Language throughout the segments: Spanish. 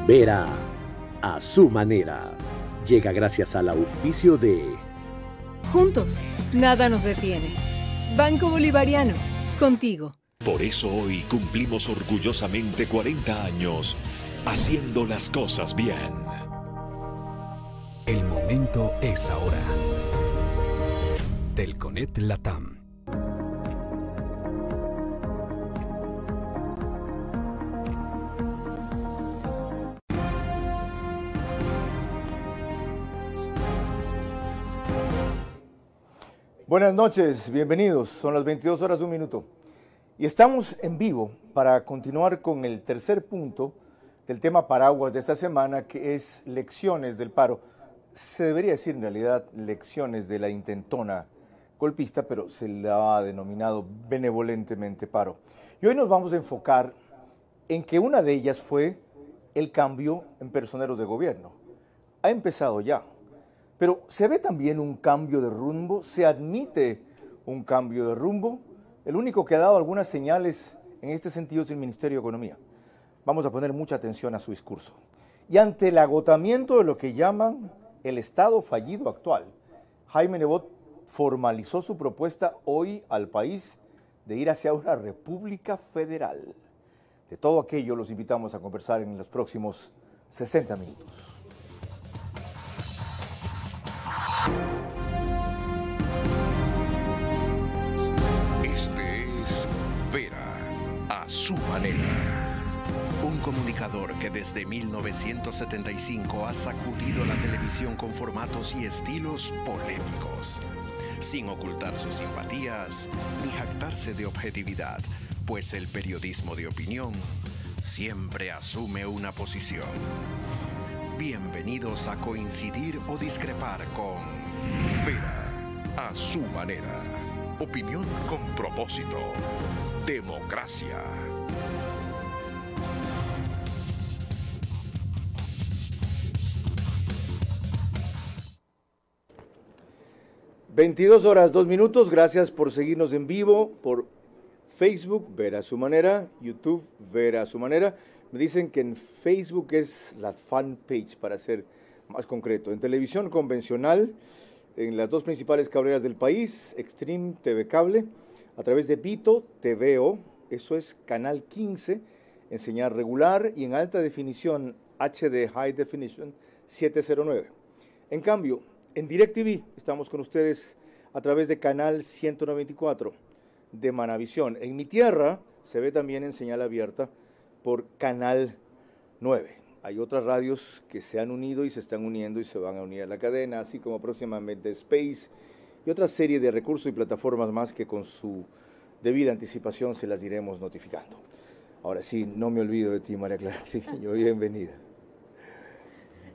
Vera a su manera. Llega gracias al auspicio de Juntos, nada nos detiene. Banco Bolivariano, contigo. Por eso hoy cumplimos orgullosamente 40 años haciendo las cosas bien. El momento es ahora. Telconet Latam. Buenas noches, bienvenidos. Son las 22 horas 1 minuto. Y estamos en vivo para continuar con el tercer punto del tema paraguas de esta semana, que es lecciones del paro. Se debería decir en realidad lecciones de la intentona golpista, pero se la ha denominado benevolentemente paro. Y hoy nos vamos a enfocar en que una de ellas fue el cambio en personeros de gobierno. Ha empezado ya. Pero ¿se ve también un cambio de rumbo? ¿Se admite un cambio de rumbo? El único que ha dado algunas señales en este sentido es el Ministerio de Economía. Vamos a poner mucha atención a su discurso. Y ante el agotamiento de lo que llaman el Estado fallido actual, Jaime Nebot formalizó su propuesta hoy al país de ir hacia una república federal. De todo aquello los invitamos a conversar en los próximos 60 minutos. Este es Vera a su manera. Un comunicador que desde 1975 ha sacudido la televisión con formatos y estilos polémicos, sin ocultar sus simpatías ni jactarse de objetividad, pues el periodismo de opinión siempre asume una posición. Bienvenidos a coincidir o discrepar con Vera a su manera. Opinión con propósito. Democracia. ...22 horas 2 minutos... ...gracias por seguirnos en vivo... ...por Facebook, Vera a su manera... ...YouTube, Vera a su manera... ...me dicen que en Facebook es la fanpage... ...para ser más concreto... ...en televisión convencional... ...en las dos principales cableras del país... ...Extreme TV Cable... ...a través de Vito TVO... ...eso es Canal 15... ...en señal regular... ...y en alta definición... HD High Definition 709... ...en cambio... En DirecTV estamos con ustedes a través de Canal 194 de Manavisión. En mi tierra se ve también en señal abierta por Canal 9. Hay otras radios que se han unido y se están uniendo y se van a unir a la cadena, así como próximamente Space y otra serie de recursos y plataformas más que con su debida anticipación se las iremos notificando. Ahora sí, no me olvido de ti, María Clara Triviño. Bienvenida.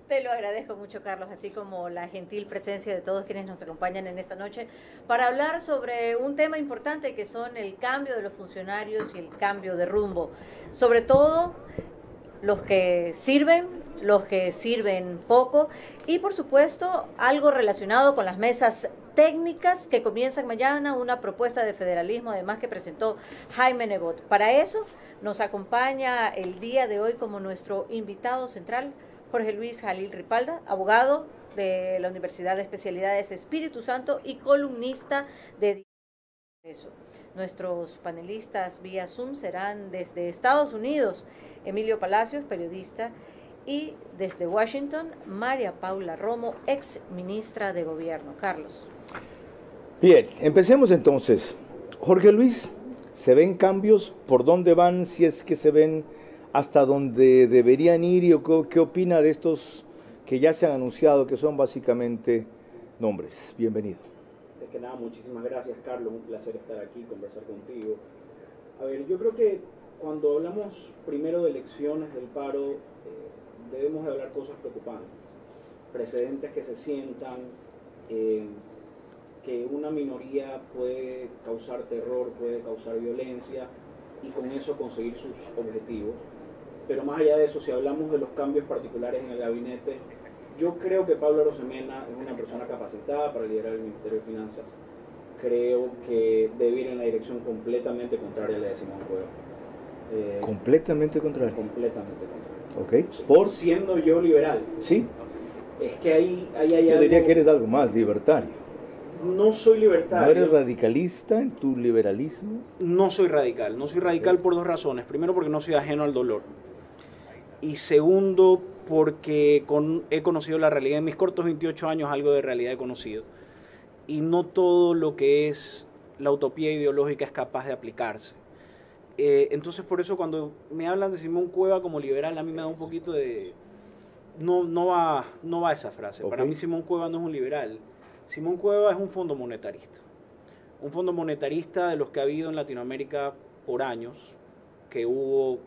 Te lo agradezco mucho, Carlos, así como la gentil presencia de todos quienes nos acompañan en esta noche para hablar sobre un tema importante que son el cambio de los funcionarios y el cambio de rumbo. Sobre todo los que sirven poco y por supuesto algo relacionado con las mesas técnicas que comienzan mañana, una propuesta de federalismo además que presentó Jaime Nebot. Para eso nos acompaña el día de hoy como nuestro invitado central Jorge Luis Jalil Ripalda, abogado de la Universidad de Especialidades Espíritu Santo y columnista de eso. Nuestros panelistas vía Zoom serán desde Estados Unidos, Emilio Palacios, periodista, y desde Washington, María Paula Romo, ex ministra de Gobierno. Carlos. Bien, empecemos entonces. Jorge Luis, ¿se ven cambios? ¿Por dónde van? Si es que se ven, hasta dónde deberían ir, y qué opina de estos que ya se han anunciado, que son básicamente nombres. Bienvenido. Antes que nada, muchísimas gracias, Carlos, un placer estar aquí, conversar contigo. A ver, yo creo que cuando hablamos primero de elecciones del paro, debemos de hablar cosas preocupantes, precedentes que se sientan, que una minoría puede causar terror, puede causar violencia y con eso conseguir sus objetivos. Pero más allá de eso, si hablamos de los cambios particulares en el gabinete, yo creo que Pablo Arosemena es una persona capacitada para liderar el Ministerio de Finanzas. Creo que debe ir en la dirección completamente contraria a la de Simón Cueva. Completamente contrario. Completamente contrario. Ok. ¿Por? Siendo yo liberal. Sí. Es que ahí hay Yo algo... diría que eres algo más, libertario. No soy libertario. ¿No eres radicalista en tu liberalismo? No soy radical. No soy radical por dos razones. Primero, porque no soy ajeno al dolor. Y segundo, porque he conocido la realidad. En mis cortos 28 años algo de realidad he conocido. Y no todo lo que es la utopía ideológica es capaz de aplicarse. Entonces, por eso cuando me hablan de Simón Cueva como liberal, a mí me da un poquito de... No va esa frase. Okay. Para mí Simón Cueva no es un liberal. Simón Cueva es un fondo monetarista. Un fondo monetarista de los que ha habido en Latinoamérica por años, que hubo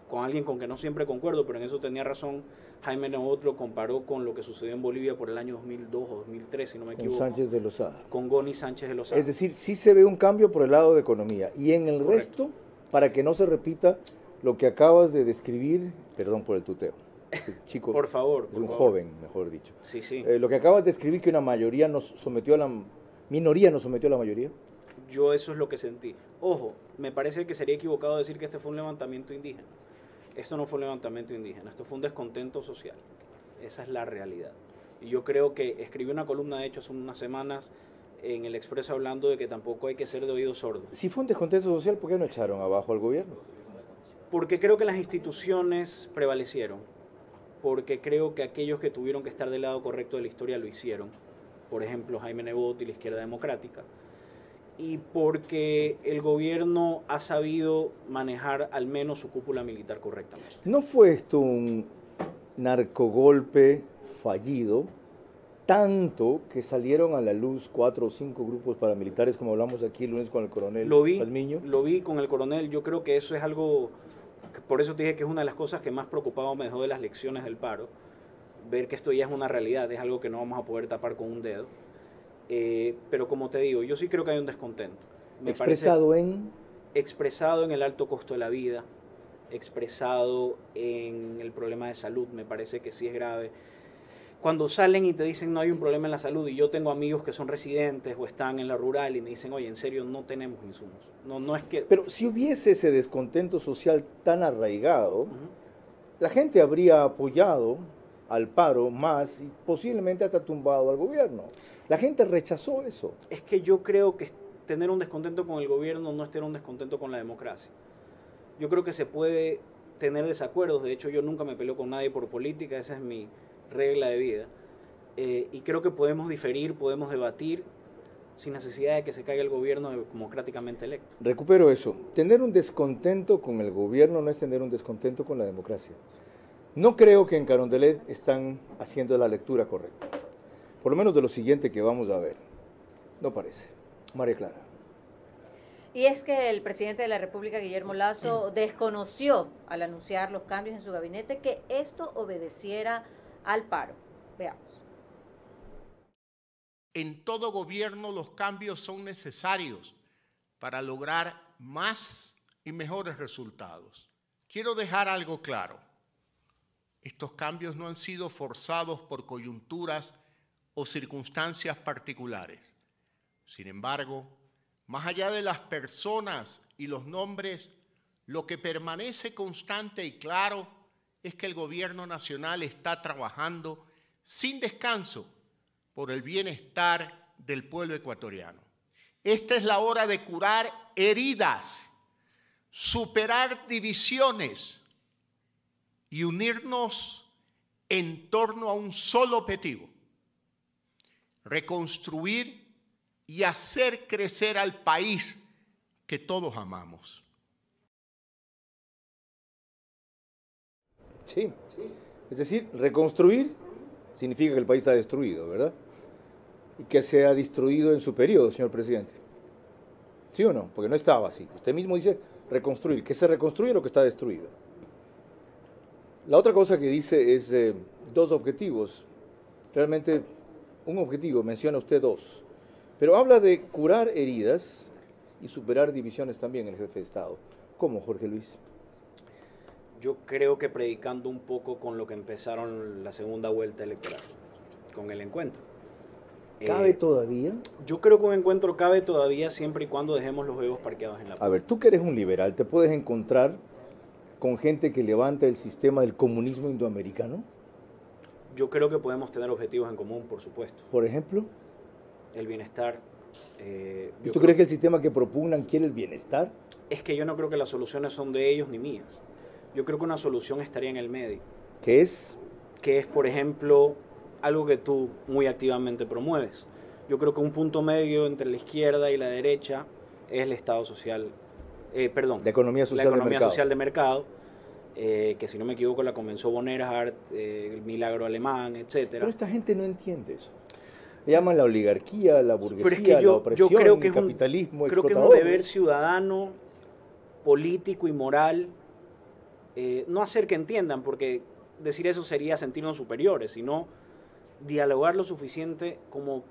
con alguien con que no siempre concuerdo, pero en eso tenía razón. Jaime Nebot lo comparó con lo que sucedió en Bolivia por el año 2002 o 2003, si no me equivoco. Con Sánchez de Lozada. Con Goni Sánchez de Lozada. Es decir, sí se ve un cambio por el lado de economía. Y en el Correcto. resto, para que no se repita lo que acabas de describir, perdón por el tuteo. Chico, por favor. Es un joven, mejor dicho. Sí, sí. Lo que acabas de escribir, que una mayoría nos sometió a la minoría, nos sometió a la mayoría. Yo eso es lo que sentí. Ojo, me parece que sería equivocado decir que este fue un levantamiento indígena. Esto no fue un levantamiento indígena, esto fue un descontento social. Esa es la realidad. Y yo creo que escribí una columna, de hecho, hace unas semanas en El Expreso hablando de que tampoco hay que ser de oídos sordos. Si fue un descontento social, ¿por qué no echaron abajo al gobierno? Porque creo que las instituciones prevalecieron. Porque creo que aquellos que tuvieron que estar del lado correcto de la historia lo hicieron. Por ejemplo, Jaime Nebot y la Izquierda Democrática. Y porque el gobierno ha sabido manejar al menos su cúpula militar correctamente. ¿No fue esto un narcogolpe fallido, tanto que salieron a la luz 4 o 5 grupos paramilitares, como hablamos aquí el lunes con el coronel Palmiño? Lo vi con el coronel. Yo creo que eso es algo, por eso te dije que es una de las cosas que más preocupado me dejó de las lecciones del paro, ver que esto ya es una realidad, es algo que no vamos a poder tapar con un dedo. Pero como te digo, yo sí creo que hay un descontento. ¿Expresado en? Expresado en el alto costo de la vida, expresado en el problema de salud, me parece que sí es grave. Cuando salen y te dicen no hay un problema en la salud, y yo tengo amigos que son residentes o están en la rural y me dicen, oye, en serio, no tenemos insumos. No es que... Pero si hubiese ese descontento social tan arraigado, la gente habría apoyado al paro más y posiblemente hasta tumbado al gobierno. La gente rechazó eso. Es que yo creo que tener un descontento con el gobierno no es tener un descontento con la democracia. Yo creo que se puede tener desacuerdos. De hecho, yo nunca me peleo con nadie por política. Esa es mi regla de vida. Y creo que podemos diferir, podemos debatir sin necesidad de que se caiga el gobierno democráticamente electo. Recupero eso. Tener un descontento con el gobierno no es tener un descontento con la democracia. No creo que en Carondelet están haciendo la lectura correcta. Por lo menos de lo siguiente que vamos a ver. No parece. María Clara. Y es que el presidente de la República, Guillermo Lasso, desconoció al anunciar los cambios en su gabinete que esto obedeciera al paro. Veamos. En todo gobierno los cambios son necesarios para lograr más y mejores resultados. Quiero dejar algo claro. Estos cambios no han sido forzados por coyunturas o circunstancias particulares. Sin embargo, más allá de las personas y los nombres, lo que permanece constante y claro es que el gobierno nacional está trabajando sin descanso por el bienestar del pueblo ecuatoriano. Esta es la hora de curar heridas, superar divisiones y unirnos en torno a un solo objetivo: reconstruir y hacer crecer al país que todos amamos. Sí, es decir, reconstruir significa que el país está destruido, ¿verdad? Y que se ha destruido en su periodo, señor presidente. ¿Sí o no? Porque no estaba así. Usted mismo dice reconstruir, que se reconstruye lo que está destruido. La otra cosa que dice es 2 objetivos. Realmente un objetivo, menciona usted 2. Pero habla de curar heridas y superar divisiones también el jefe de Estado. ¿Cómo, Jorge Luis? Yo creo que predicando un poco con lo que empezaron la segunda vuelta electoral, con el encuentro. ¿Cabe todavía? Yo creo que un encuentro cabe todavía siempre y cuando dejemos los egos parqueados en la puerta. A ver, tú que eres un liberal, te puedes encontrar con gente que levanta el sistema del comunismo indoamericano? Yo creo que podemos tener objetivos en común, por supuesto. Por ejemplo, el bienestar. ¿Y tú crees que el sistema que propugnan quiere el bienestar? Es que yo no creo que las soluciones son de ellos ni mías. Yo creo que una solución estaría en el medio. ¿Qué es? Que es, por ejemplo, algo que tú muy activamente promueves. Yo creo que un punto medio entre la izquierda y la derecha es el Estado social, la economía social de mercado, que si no me equivoco la comenzó Bonnert, el milagro alemán, etcétera. Pero esta gente no entiende eso. Le llaman la oligarquía, la burguesía, pero es que la opresión, yo creo que el capitalismo creo que es un deber ciudadano, político y moral, no hacer que entiendan, porque decir eso sería sentirnos superiores, sino dialogar lo suficiente como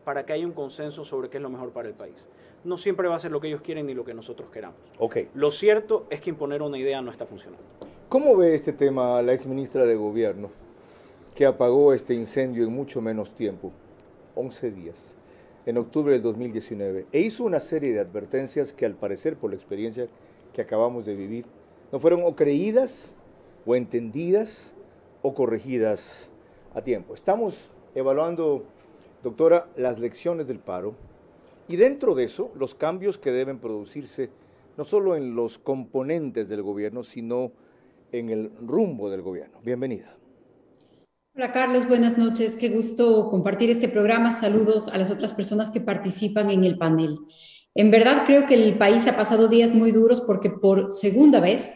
para que haya un consenso sobre qué es lo mejor para el país. No siempre va a ser lo que ellos quieren ni lo que nosotros queramos. Okay. Lo cierto es que imponer una idea no está funcionando. ¿Cómo ve este tema la exministra de Gobierno, que apagó este incendio en mucho menos tiempo, 11 días, en octubre del 2019, e hizo una serie de advertencias que al parecer, por la experiencia que acabamos de vivir, no fueron o creídas, o entendidas, o corregidas a tiempo? Estamos evaluando, doctora, las lecciones del paro, y dentro de eso, los cambios que deben producirse, no solo en los componentes del gobierno, sino en el rumbo del gobierno. Bienvenida. Hola Carlos, buenas noches. Qué gusto compartir este programa. Saludos a las otras personas que participan en el panel. En verdad creo que el país ha pasado días muy duros porque por segunda vez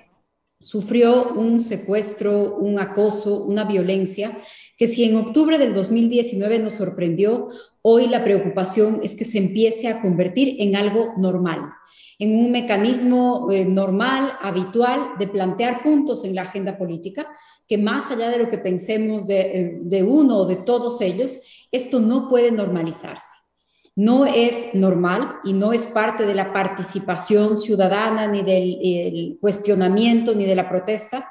sufrió un secuestro, un acoso, una violencia que si en octubre del 2019 nos sorprendió, hoy la preocupación es que se empiece a convertir en algo normal, en un mecanismo normal, habitual, de plantear puntos en la agenda política, que más allá de lo que pensemos de uno o de todos ellos, esto no puede normalizarse. No es normal y no es parte de la participación ciudadana, ni del cuestionamiento, ni de la protesta,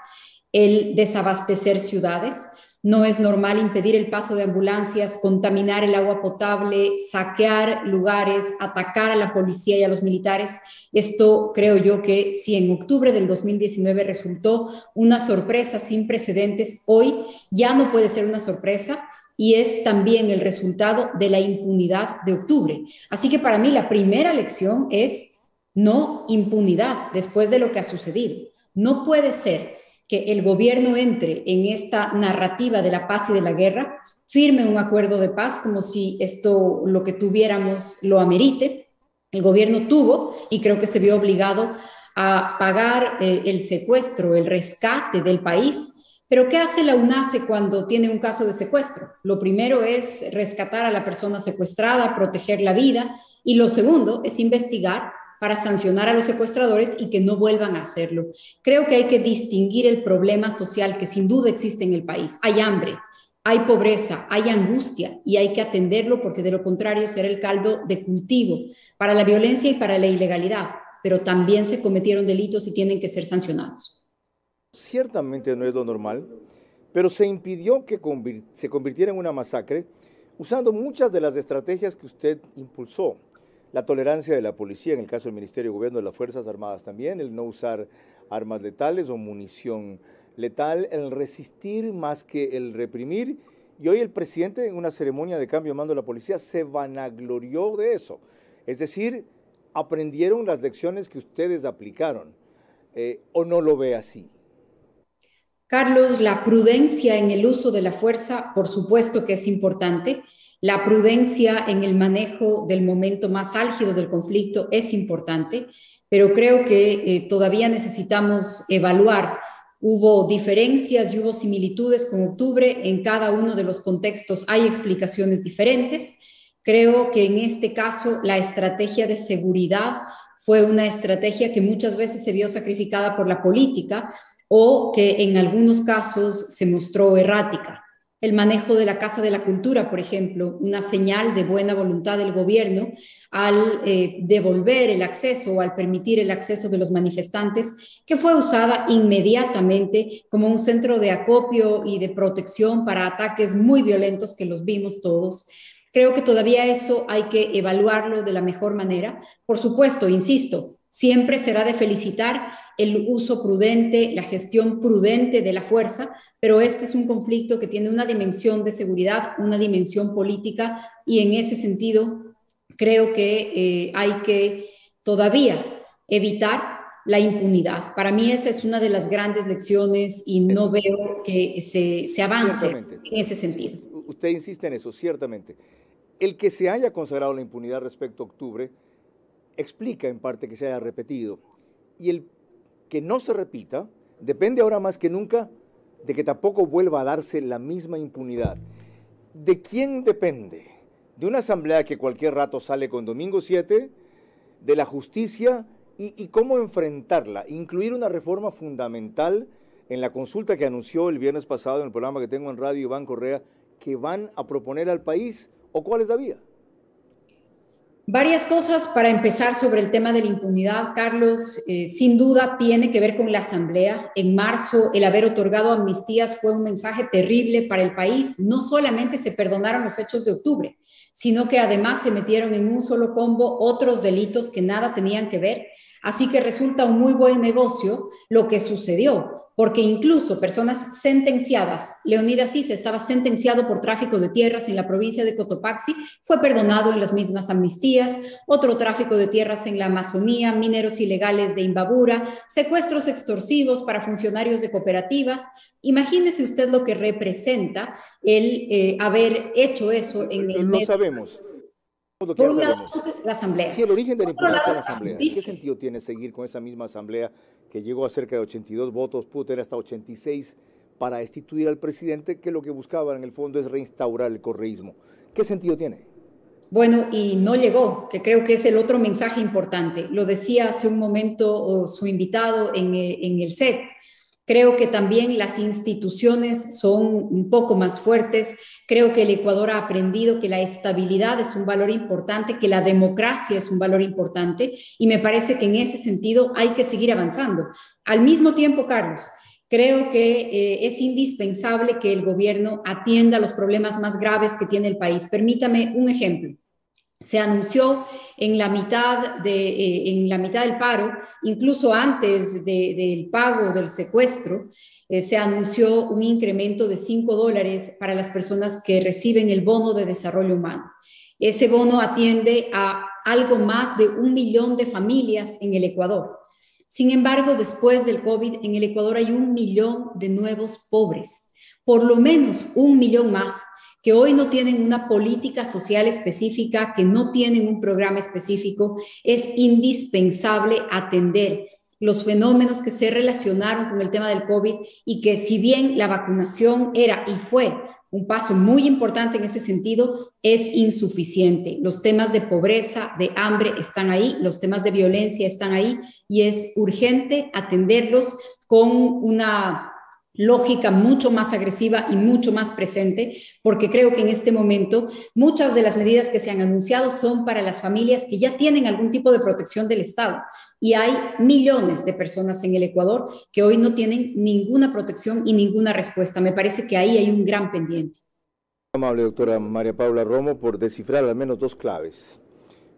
el desabastecer ciudades. No es normal impedir el paso de ambulancias, contaminar el agua potable, saquear lugares, atacar a la policía y a los militares. Esto creo yo que si en octubre del 2019 resultó una sorpresa sin precedentes, hoy ya no puede ser una sorpresa y es también el resultado de la impunidad de octubre. Así que para mí la primera lección es no impunidad después de lo que ha sucedido. No puede ser que el gobierno entre en esta narrativa de la paz y de la guerra, firme un acuerdo de paz como si esto, lo que tuviéramos, lo amerite. El gobierno tuvo, y creo que se vio obligado a pagar el secuestro, el rescate del país. Pero ¿qué hace la UNACE cuando tiene un caso de secuestro? Lo primero es rescatar a la persona secuestrada, proteger la vida, y lo segundo es investigar para sancionar a los secuestradores y que no vuelvan a hacerlo. Creo que hay que distinguir el problema social que sin duda existe en el país. Hay hambre, hay pobreza, hay angustia y hay que atenderlo porque de lo contrario será el caldo de cultivo para la violencia y para la ilegalidad, pero también se cometieron delitos y tienen que ser sancionados. Ciertamente no es lo normal, pero se impidió que se convirtiera en una masacre usando muchas de las estrategias que usted impulsó. La tolerancia de la policía, en el caso del Ministerio de Gobierno de las Fuerzas Armadas también, el no usar armas letales o munición letal, el resistir más que el reprimir. Y hoy el presidente, en una ceremonia de cambio de mando de la policía, se vanaglorió de eso. Es decir, aprendieron las lecciones que ustedes aplicaron. ¿O no lo ve así? Carlos, la prudencia en el uso de la fuerza, por supuesto que es importante. La prudencia en el manejo del momento más álgido del conflicto es importante, pero creo que todavía necesitamos evaluar. Hubo diferencias y hubo similitudes con octubre. En cada uno de los contextos hay explicaciones diferentes. Creo que en este caso la estrategia de seguridad fue una estrategia que muchas veces se vio sacrificada por la política o que en algunos casos se mostró errática. El manejo de la Casa de la Cultura, por ejemplo, una señal de buena voluntad del gobierno al devolver el acceso o al permitir el acceso de los manifestantes, que fue usada inmediatamente como un centro de acopio y de protección para ataques muy violentos que los vimos todos. Creo que todavía eso hay que evaluarlo de la mejor manera. Por supuesto, insisto, Siempre será de felicitar el uso prudente, la gestión prudente de la fuerza, pero este es un conflicto que tiene una dimensión de seguridad, una dimensión política, y en ese sentido creo que hay que todavía evitar la impunidad. Para mí esa es una de las grandes lecciones y no veo que se avance en ese sentido. Usted insiste en eso, ciertamente. El que se haya consagrado la impunidad respecto a octubre explica en parte que se haya repetido. Y el que no se repita depende ahora más que nunca de que tampoco vuelva a darse la misma impunidad. ¿De quién depende? ¿De una asamblea que cualquier rato sale con domingo 7? ¿De la justicia? ¿Y cómo enfrentarla? Incluir una reforma fundamental en la consulta que anunció el viernes pasado en el programa que tengo en radio Iván Correa, que van a proponer al país, ¿o cuál es la vía? Varias cosas para empezar sobre el tema de la impunidad, Carlos. Sin duda tiene que ver con la Asamblea. En marzo, el haber otorgado amnistías fue un mensaje terrible para el país. No solamente se perdonaron los hechos de octubre, sino que además se metieron en un solo combo otros delitos que nada tenían que ver. Así que resulta un muy buen negocio lo que sucedió, porque incluso personas sentenciadas, Leonidas Issa estaba sentenciado por tráfico de tierras en la provincia de Cotopaxi, fue perdonado en las mismas amnistías, otro tráfico de tierras en la Amazonía, mineros ilegales de Imbabura, secuestros extorsivos para funcionarios de cooperativas. Imagínese usted lo que representa el haber hecho eso en el medio. Lo sabemos. Lo que por un lado, sabemos. entonces, la Asamblea. Si el origen de la impunidad está en la Asamblea, justicia. ¿qué sentido tiene seguir con esa misma Asamblea que llegó a cerca de 82 votos, pudo tener hasta 86 para destituir al presidente, que lo que buscaban en el fondo es reinstaurar el correísmo? ¿Qué sentido tiene? Bueno, y no llegó, que creo que es el otro mensaje importante. Lo decía hace un momento su invitado en el set. Creo que también las instituciones son un poco más fuertes. Creo que el Ecuador ha aprendido que la estabilidad es un valor importante, que la democracia es un valor importante, y me parece que en ese sentido hay que seguir avanzando. Al mismo tiempo, Carlos, creo que es indispensable que el gobierno atienda los problemas más graves que tiene el país. Permítame un ejemplo. Se anunció en la mitad del paro, incluso antes del pago del secuestro, se anunció un incremento de $5 para las personas que reciben el bono de desarrollo humano. Ese bono atiende a algo más de 1 millón de familias en el Ecuador. Sin embargo, después del COVID, en el Ecuador hay 1 millón de nuevos pobres, por lo menos 1 millón más, que hoy no tienen una política social específica, que no tienen un programa específico. Es indispensable atender los fenómenos que se relacionaron con el tema del COVID, y que si bien la vacunación era y fue un paso muy importante en ese sentido, es insuficiente. Los temas de pobreza, de hambre están ahí, los temas de violencia están ahí, y es urgente atenderlos con una lógica mucho más agresiva y mucho más presente, porque creo que en este momento muchas de las medidas que se han anunciado son para las familias que ya tienen algún tipo de protección del Estado, y hay millones de personas en el Ecuador que hoy no tienen ninguna protección y ninguna respuesta. Me parece que ahí hay un gran pendiente. Amable doctora María Paula Romo por descifrar al menos 2 claves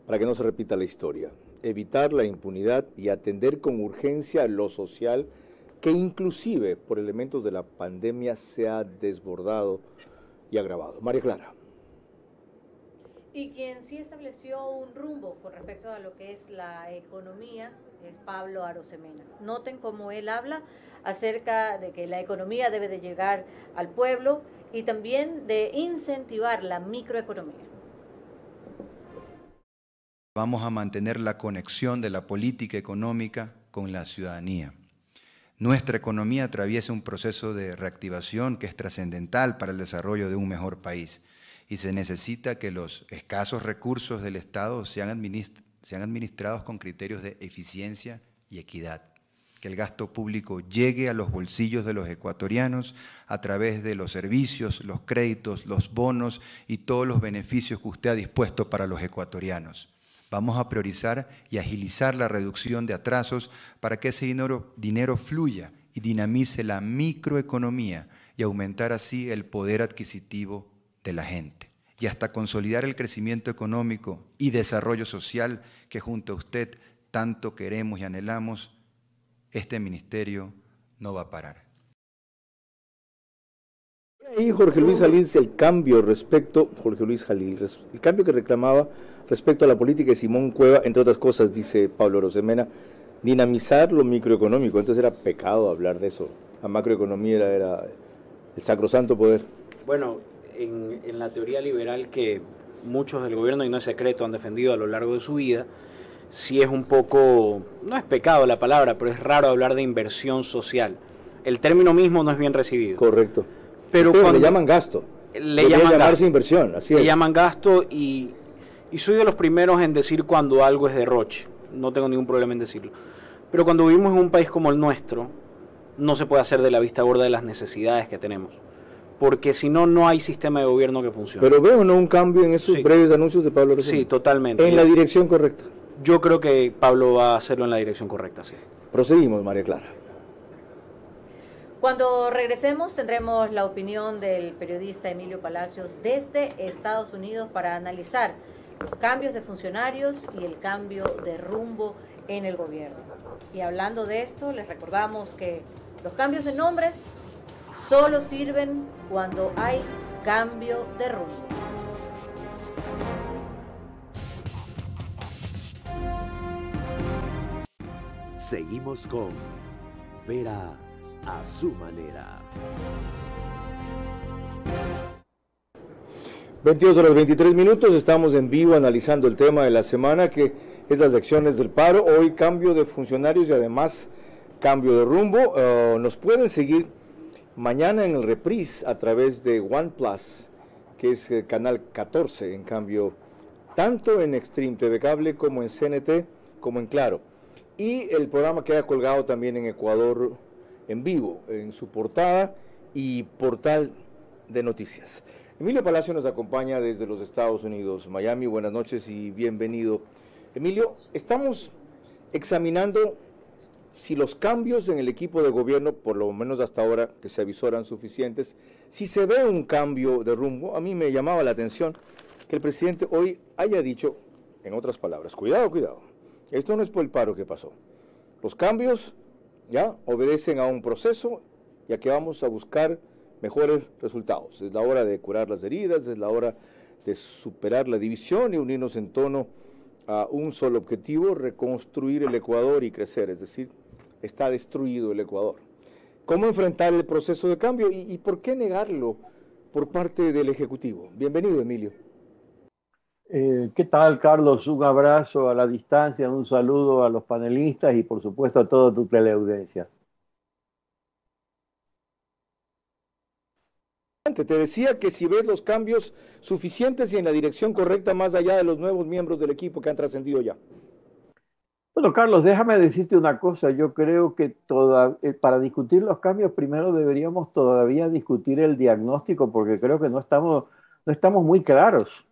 para que no se repita la historia: evitar la impunidad y atender con urgencia lo social, que inclusive por elementos de la pandemia se ha desbordado y agravado. María Clara. Y quien sí estableció un rumbo con respecto a lo que es la economía es Pablo Arosemena. Noten cómo él habla acerca de que la economía debe de llegar al pueblo y también de incentivar la microeconomía. Vamos a mantener la conexión de la política económica con la ciudadanía. Nuestra economía atraviesa un proceso de reactivación que es trascendental para el desarrollo de un mejor país, y se necesita que los escasos recursos del Estado sean administrados con criterios de eficiencia y equidad, que el gasto público llegue a los bolsillos de los ecuatorianos a través de los servicios, los créditos, los bonos y todos los beneficios que usted ha dispuesto para los ecuatorianos. Vamos a priorizar y agilizar la reducción de atrasos para que ese dinero fluya y dinamice la microeconomía y aumentar así el poder adquisitivo de la gente. Y hasta consolidar el crecimiento económico y desarrollo social que junto a usted tanto queremos y anhelamos, este ministerio no va a parar. Y Jorge Luis Jalil, el cambio respecto, el cambio que reclamaba respecto a la política de Simón Cueva, entre otras cosas, dice Pablo Rosemena, dinamizar lo microeconómico. Entonces era pecado hablar de eso. La macroeconomía era el sacrosanto poder. Bueno, en la teoría liberal que muchos del gobierno, y no es secreto, han defendido a lo largo de su vida, sí es un poco, no es pecado la palabra, pero es raro hablar de inversión social. El término mismo no es bien recibido. Correcto. Pero cuando le llaman gasto. Le llaman llamarse inversión, así es. Le llaman gasto y soy de los primeros en decir cuando algo es derroche. No tengo ningún problema en decirlo. Pero cuando vivimos en un país como el nuestro, no se puede hacer de la vista gorda de las necesidades que tenemos. Porque si no, no hay sistema de gobierno que funcione. Pero veo, ¿no?, un cambio en esos breves anuncios de Pablo Rosemena. Sí, totalmente. En la dirección correcta. Yo creo que Pablo va a hacerlo en la dirección correcta, sí. Proseguimos, María Clara. Cuando regresemos tendremos la opinión del periodista Emilio Palacios desde Estados Unidos para analizar los cambios de funcionarios y el cambio de rumbo en el gobierno. Y hablando de esto, les recordamos que los cambios de nombres solo sirven cuando hay cambio de rumbo. Seguimos con Vera a su manera. 22:23, estamos en vivo analizando el tema de la semana, que es las elecciones del paro. Hoy cambio de funcionarios y además cambio de rumbo. Nos pueden seguir mañana en el reprise a través de OnePlus, que es el canal 14, en cambio, tanto en Extreme TV Cable como en CNT, como en Claro. Y el programa queda colgado también en Ecuador en vivo, en su portada y portal de noticias. Emilio Palacio nos acompaña desde los Estados Unidos, Miami. Buenas noches y bienvenido. Emilio, estamos examinando si los cambios en el equipo de gobierno, por lo menos hasta ahora que se avisoran suficientes, si se ve un cambio de rumbo. A mí me llamaba la atención que el presidente hoy haya dicho, en otras palabras, cuidado, esto no es por el paro que pasó. Los cambios ya obedecen a un proceso, ya que vamos a buscar mejores resultados. Es la hora de curar las heridas, es la hora de superar la división y unirnos en torno a un solo objetivo: reconstruir el Ecuador y crecer. Es decir, está destruido el Ecuador. ¿Cómo enfrentar el proceso de cambio y por qué negarlo por parte del Ejecutivo? Bienvenido, Emilio. ¿Qué tal, Carlos? Un abrazo a la distancia, un saludo a los panelistas y por supuesto a toda tu teleaudiencia. Te decía que si ves los cambios suficientes y en la dirección correcta, más allá de los nuevos miembros del equipo que han trascendido ya. Bueno, Carlos, déjame decirte una cosa. Yo creo que para discutir los cambios, primero deberíamos todavía discutir el diagnóstico, porque creo que no estamos muy claros.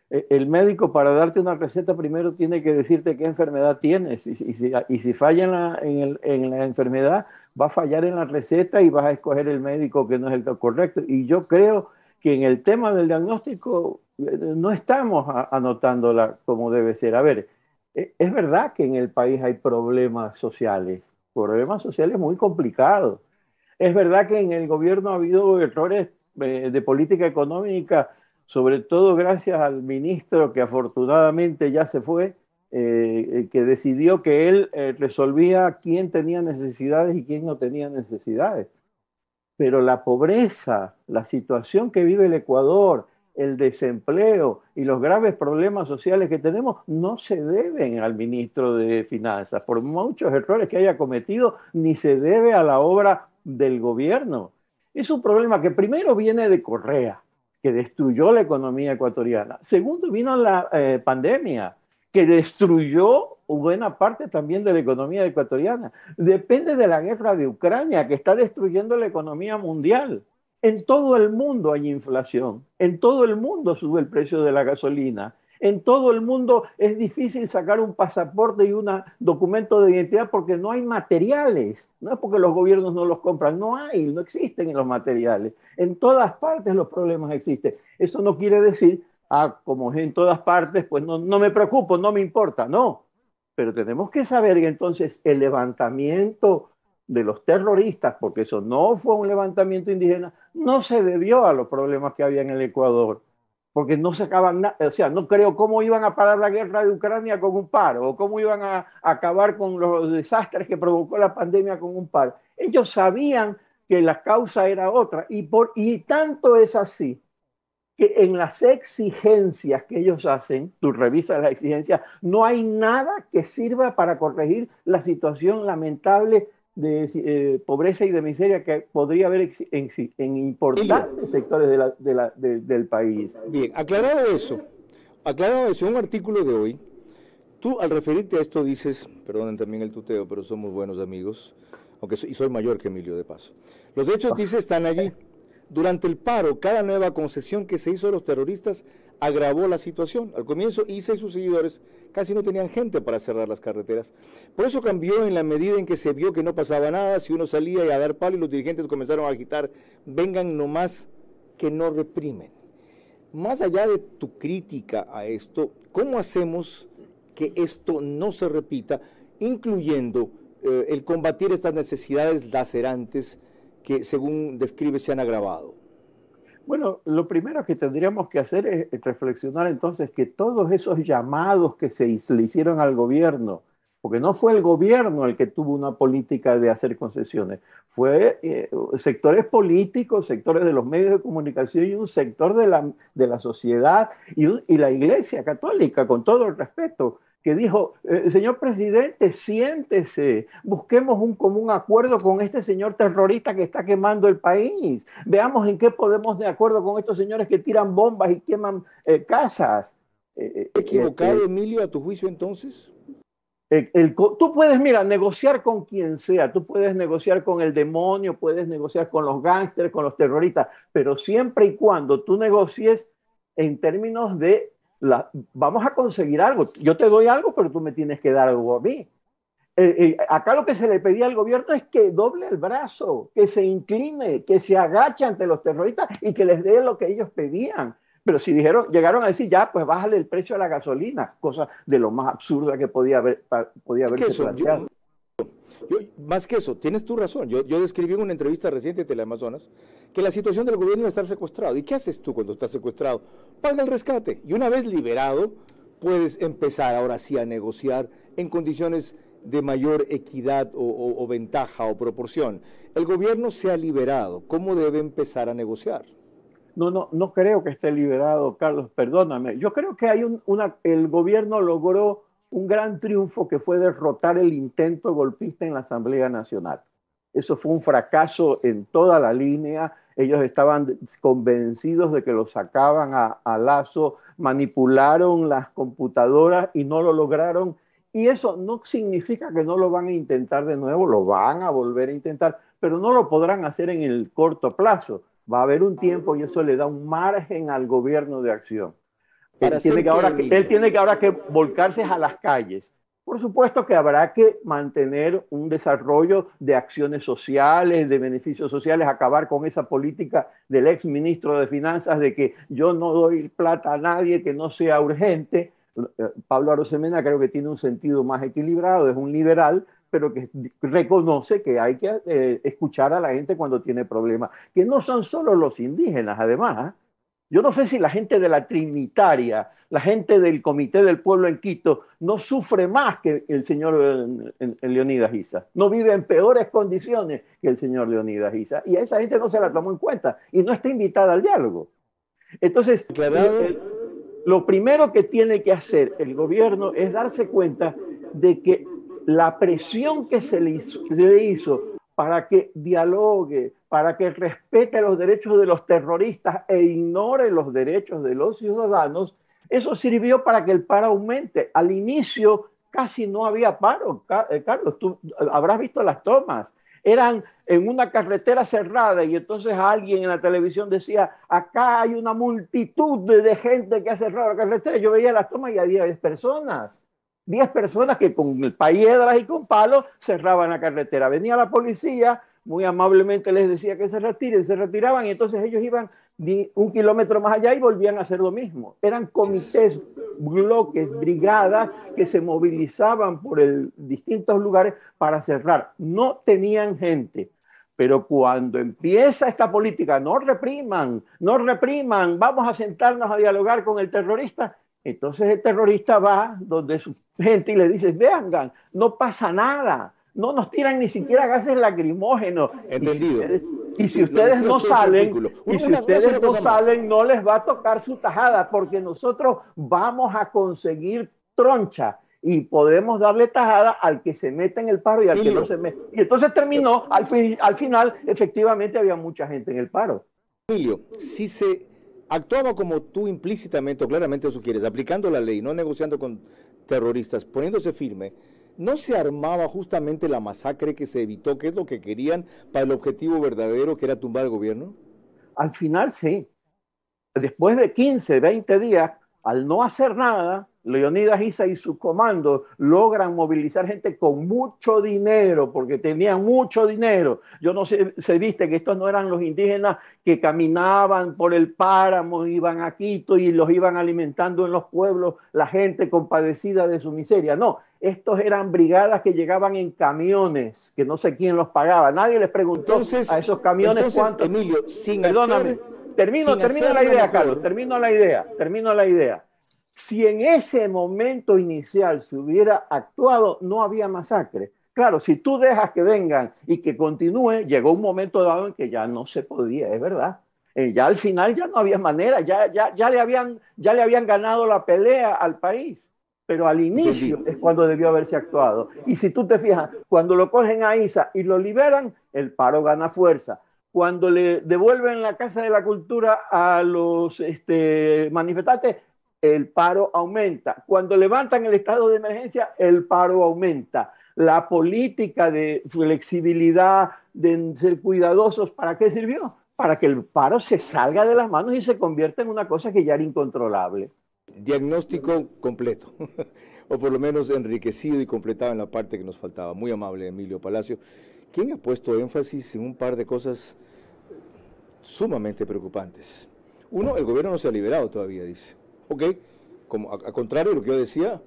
El médico, para darte una receta, primero tiene que decirte qué enfermedad tienes, y si falla en la enfermedad, va a fallar en la receta y vas a escoger el médico que no es el correcto. Y yo creo que en el tema del diagnóstico no estamos anotándola como debe ser. A ver, es verdad que en el país hay problemas sociales muy complicados. Es verdad que en el gobierno ha habido errores de política económica, sobre todo gracias al ministro que afortunadamente ya se fue, que decidió que él resolvía quién tenía necesidades y quién no tenía necesidades. Pero la pobreza, la situación que vive el Ecuador, el desempleo y los graves problemas sociales que tenemos no se deben al ministro de Finanzas, por muchos errores que haya cometido, ni se debe a la obra del gobierno. Es un problema que primero viene de Correa, que destruyó la economía ecuatoriana. Segundo, vino la pandemia, que destruyó buena parte también de la economía ecuatoriana. Depende de la guerra de Ucrania, que está destruyendo la economía mundial. En todo el mundo hay inflación, en todo el mundo sube el precio de la gasolina, en todo el mundo es difícil sacar un pasaporte y un documento de identidad porque no hay materiales. No es porque los gobiernos no los compran, no existen los materiales. En todas partes los problemas existen. Eso no quiere decir, como es en todas partes, pues no me preocupo, no me importa. No, pero tenemos que saber que entonces el levantamiento de los terroristas, porque eso no fue un levantamiento indígena, no se debió a los problemas que había en el Ecuador, porque no sacaban nada, o sea, no creo cómo iban a parar la guerra de Ucrania con un paro, o cómo iban a acabar con los desastres que provocó la pandemia con un paro. Ellos sabían que la causa era otra, y tanto es así que en las exigencias que ellos hacen, tú revisas las exigencias, no hay nada que sirva para corregir la situación lamentable de pobreza y de miseria que podría haber en importantes sectores del país. Bien, aclarado eso, en un artículo de hoy, tú al referirte a esto dices, perdonen también el tuteo, pero somos buenos amigos, aunque soy mayor que Emilio de paso. Los hechos, dice, están allí. Durante el paro, cada nueva concesión que se hizo a los terroristas agravó la situación. Al comienzo, ISA y sus seguidores casi no tenían gente para cerrar las carreteras. Por eso cambió en la medida en que se vio que no pasaba nada, si uno salía y a dar palo y los dirigentes comenzaron a agitar, vengan nomás que no reprimen. Más allá de tu crítica a esto, ¿cómo hacemos que esto no se repita, incluyendo el combatir estas necesidades lacerantes que, según describe, se han agravado? Bueno, lo primero que tendríamos que hacer es reflexionar entonces que todos esos llamados que le hicieron al gobierno, porque no fue el gobierno el que tuvo una política de hacer concesiones, fue sectores políticos, sectores de los medios de comunicación y un sector de la sociedad y la Iglesia Católica, con todo el respeto, que dijo, señor presidente, siéntese, busquemos un común acuerdo con este señor terrorista que está quemando el país, veamos en qué podemos de acuerdo con estos señores que tiran bombas y queman casas. ¿Equivocado, Emilio, a tu juicio entonces? Tú puedes, mira, negociar con quien sea, tú puedes negociar con el demonio, puedes negociar con los gángsters, con los terroristas, pero siempre y cuando tú negocies en términos de vamos a conseguir algo, yo te doy algo, pero tú me tienes que dar algo a mí. Acá lo que se le pedía al gobierno es que doble el brazo, que se incline, que se agache ante los terroristas y que les dé lo que ellos pedían. Pero si llegaron a decir, ya, pues bájale el precio a la gasolina, cosa de lo más absurda que podía haberse planteado. Más que eso, tienes tu razón. Yo describí en una entrevista reciente de Teleamazonas que la situación del gobierno es estar secuestrado. ¿Y qué haces tú cuando estás secuestrado? Paga el rescate. Y una vez liberado, puedes empezar ahora sí a negociar en condiciones de mayor equidad o ventaja o proporción. El gobierno se ha liberado. ¿Cómo debe empezar a negociar? No creo que esté liberado, Carlos, perdóname. Yo creo que el gobierno logró un gran triunfo que fue derrotar el intento golpista en la Asamblea Nacional. Eso fue un fracaso en toda la línea. Ellos estaban convencidos de que lo sacaban a Lazo, manipularon las computadoras y no lo lograron. Y eso no significa que no lo van a intentar de nuevo, lo van a volver a intentar, pero no lo podrán hacer en el corto plazo. Va a haber un tiempo y eso le da un margen al gobierno de acción. Él tiene que ahora que volcarse a las calles. Por supuesto que habrá que mantener un desarrollo de acciones sociales, de beneficios sociales, acabar con esa política del ex ministro de Finanzas de que yo no doy plata a nadie que no sea urgente. Pablo Arosemena creo que tiene un sentido más equilibrado, es un liberal, pero que reconoce que hay que escuchar a la gente cuando tiene problemas, que no son solo los indígenas, además. Yo no sé si la gente de la Trinitaria, la gente del Comité del Pueblo en Quito, no sufre más que el señor Leonidas Issa. No vive en peores condiciones que el señor Leonidas Issa. Y a esa gente no se la tomó en cuenta y no está invitada al diálogo. Entonces, lo primero que tiene que hacer el gobierno es darse cuenta de que la presión que se le hizo para que dialogue, para que respete los derechos de los terroristas e ignore los derechos de los ciudadanos, eso sirvió para que el paro aumente. Al inicio casi no había paro, Carlos, tú habrás visto las tomas. Eran en una carretera cerrada y entonces alguien en la televisión decía, acá hay una multitud de gente que ha cerrado la carretera. Yo veía las tomas y había 10 personas. 10 personas que con piedras y con palos cerraban la carretera. Venía la policía muy amablemente les decía que se retiren, se retiraban y entonces ellos iban 1 kilómetro más allá y volvían a hacer lo mismo. Eran comités, bloques, brigadas que se movilizaban por distintos lugares para cerrar. No tenían gente. Pero cuando empieza esta política, no repriman, vamos a sentarnos a dialogar con el terrorista, entonces el terrorista va donde su gente y le dice, vengan, no pasa nada, no nos tiran ni siquiera gases lacrimógenos. Entendido. Y si ustedes no salen, no les va a tocar su tajada, porque nosotros vamos a conseguir troncha y podemos darle tajada al que se mete en el paro y al que no se mete. Y entonces terminó, al final, efectivamente había mucha gente en el paro. Emilio, si se actuaba como tú implícitamente o claramente sugieres, aplicando la ley, no negociando con terroristas, poniéndose firme, ¿no se armaba justamente la masacre que se evitó, que es lo que querían para el objetivo verdadero, que era tumbar el gobierno? Al final sí. Después de 15, 20 días, al no hacer nada, Leonidas Issa y su comando logran movilizar gente con mucho dinero, porque tenían mucho dinero. Yo no sé, se viste que estos no eran los indígenas que caminaban por el páramo, iban a Quito y los iban alimentando en los pueblos, la gente compadecida de su miseria. No, estos eran brigadas que llegaban en camiones, que no sé quién los pagaba. Nadie les preguntó a esos camiones cuánto. Emilio, termino la idea, Carlos, termino la idea. Si en ese momento inicial se hubiera actuado, no había masacre. Claro, si tú dejas que vengan y que continúe, llegó un momento dado en que ya no se podía, es verdad. Ya al final ya no había manera, ya le habían ganado la pelea al país. Pero al inicio es cuando debió haberse actuado. Y si tú te fijas, cuando lo cogen a Issa y lo liberan, el paro gana fuerza. Cuando le devuelven la Casa de la Cultura a los manifestantes, el paro aumenta. Cuando levantan el estado de emergencia, el paro aumenta. La política de flexibilidad, de ser cuidadosos, ¿para qué sirvió? Para que el paro se salga de las manos y se convierta en una cosa que ya era incontrolable. Diagnóstico completo, o por lo menos enriquecido y completado en la parte que nos faltaba. Muy amable, Emilio Palacio, quien ha puesto énfasis en un par de cosas sumamente preocupantes. Uno, el gobierno no se ha liberado todavía, dice. Ok, como a contrario de lo que yo decía,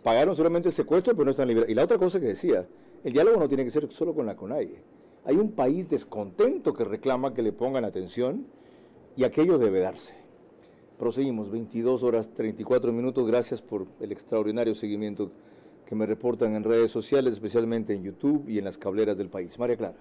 pagaron solamente el secuestro, pero no están liberados. Y la otra cosa que decía, el diálogo no tiene que ser solo con la CONAIE. Hay un país descontento que reclama que le pongan atención y aquello debe darse. Proseguimos, 22 horas 34 minutos. Gracias por el extraordinario seguimiento que me reportan en redes sociales, especialmente en YouTube y en las cableras del país. María Clara.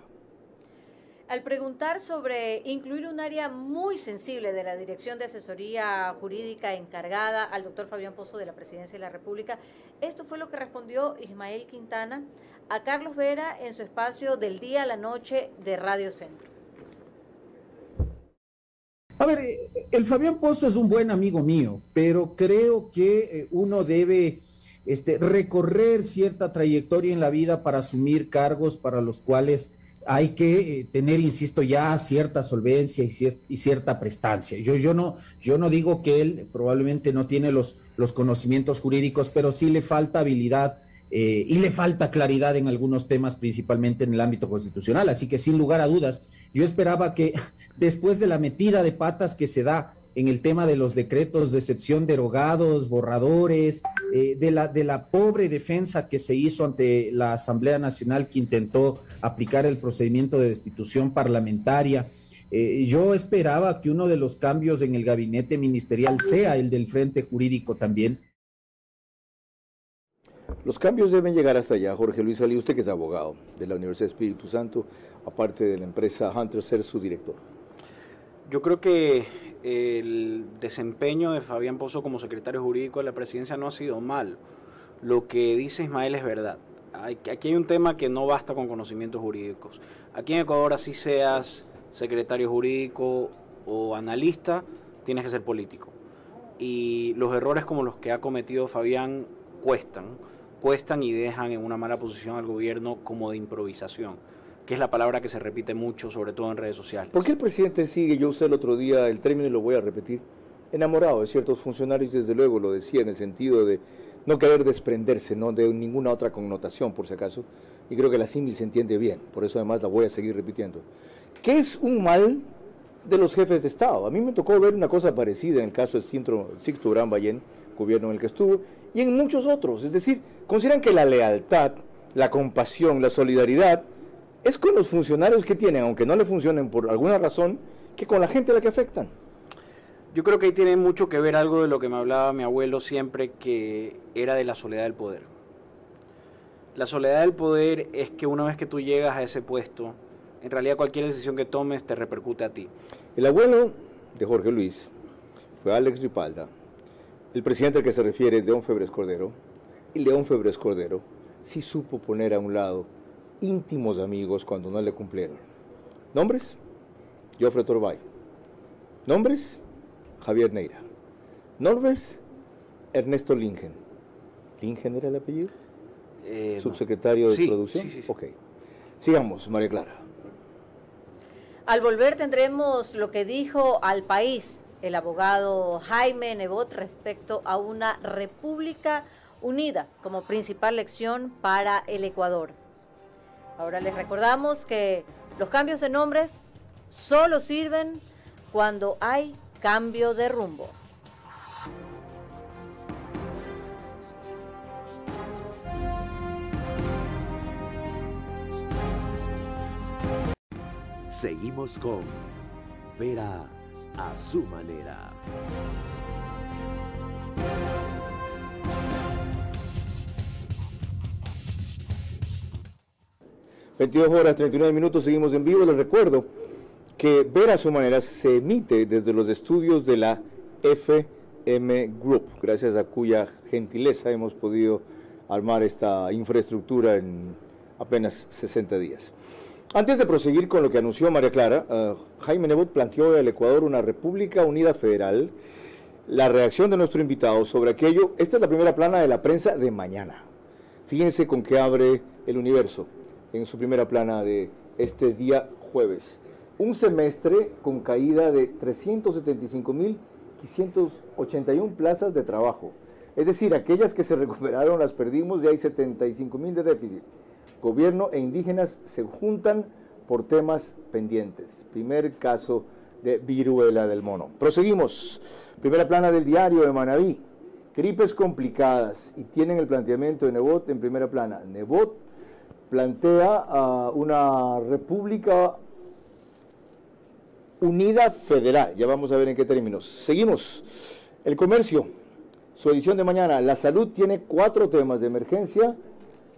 Al preguntar sobre incluir un área muy sensible de la Dirección de Asesoría Jurídica encargada al doctor Fabián Pozo de la Presidencia de la República, esto fue lo que respondió Ismael Quintana a Carlos Vera en su espacio Del Día a la Noche de Radio Centro. A ver, el Fabián Pozo es un buen amigo mío, pero creo que uno debe recorrer cierta trayectoria en la vida para asumir cargos para los cuales hay que tener, insisto, ya cierta solvencia y cierta prestancia. Yo no digo que él probablemente no tiene los conocimientos jurídicos, pero sí le falta habilidad y le falta claridad en algunos temas, principalmente en el ámbito constitucional. Así que sin lugar a dudas, yo esperaba que después de la metida de patas que se da en el tema de los decretos de excepción derogados, borradores, de la pobre defensa que se hizo ante la Asamblea Nacional que intentó aplicar el procedimiento de destitución parlamentaria, yo esperaba que uno de los cambios en el gabinete ministerial sea el del Frente Jurídico también. Los cambios deben llegar hasta allá. Jorge Luis Ali, usted que es abogado de la Universidad de Espíritu Santo, aparte de la empresa Hunter, ser su director. Yo creo que el desempeño de Fabián Pozo como secretario jurídico de la presidencia no ha sido mal. Lo que dice Ismael es verdad. Aquí hay un tema que no basta con conocimientos jurídicos. Aquí en Ecuador, así seas secretario jurídico o analista, tienes que ser político. Y los errores como los que ha cometido Fabián cuestan y dejan en una mala posición al gobierno como de improvisación, que es la palabra que se repite mucho, sobre todo en redes sociales. ¿Por qué el presidente sigue, yo usé el otro día el término y lo voy a repetir, enamorado de ciertos funcionarios? Desde luego lo decía en el sentido de no querer desprenderse, no de ninguna otra connotación, por si acaso, y creo que la símil se entiende bien, por eso además la voy a seguir repitiendo. ¿Qué es un mal de los jefes de Estado? A mí me tocó ver una cosa parecida en el caso de Sixto Durán Ballén, gobierno en el que estuvo, y en muchos otros. Es decir, consideran que la lealtad, la compasión, la solidaridad es con los funcionarios que tienen, aunque no le funcionen por alguna razón, que con la gente a la que afectan. Yo creo que ahí tiene mucho que ver algo de lo que me hablaba mi abuelo siempre, que era de la soledad del poder. La soledad del poder es que una vez que tú llegas a ese puesto, en realidad cualquier decisión que tomes te repercute a ti. El abuelo de Jorge Luis fue Alex Ripalda. El presidente al que se refiere es León Febres Cordero. Y León Febres Cordero sí supo poner a un lado íntimos amigos cuando no le cumplieron. ¿Nombres? Jofre Torbay. ¿Nombres? Javier Neira. ¿Nombres? Ernesto Lingen. ¿Lingen era el apellido? Subsecretario de Producción. Sí. Ok. Sigamos, María Clara. Al volver tendremos lo que dijo al país el abogado Jaime Nebot respecto a una República Unida como principal lección para el Ecuador. Ahora les recordamos que los cambios de nombres solo sirven cuando hay cambio de rumbo. Seguimos con Vera a su manera. (22:39), seguimos en vivo. Les recuerdo que Vera a su manera se emite desde los estudios de la FM Group, gracias a cuya gentileza hemos podido armar esta infraestructura en apenas 60 días. Antes de proseguir con lo que anunció María Clara, Jaime Nebot planteó al Ecuador una República Unida Federal. La reacción de nuestro invitado sobre aquello, esta es la primera plana de la prensa de mañana. Fíjense con qué abre El Universo en su primera plana de este día jueves. Un semestre con caída de 375.581 plazas de trabajo. Es decir, aquellas que se recuperaron las perdimos y hay 75.000 de déficit. Gobierno e indígenas se juntan por temas pendientes. Primer caso de viruela del mono. Proseguimos. Primera plana del Diario de Manabí. Gripes complicadas y tienen el planteamiento de Nebot en primera plana. Nebot plantea una República Unida Federal. Ya vamos a ver en qué términos. Seguimos. El Comercio, su edición de mañana. La salud tiene 4 temas de emergencia.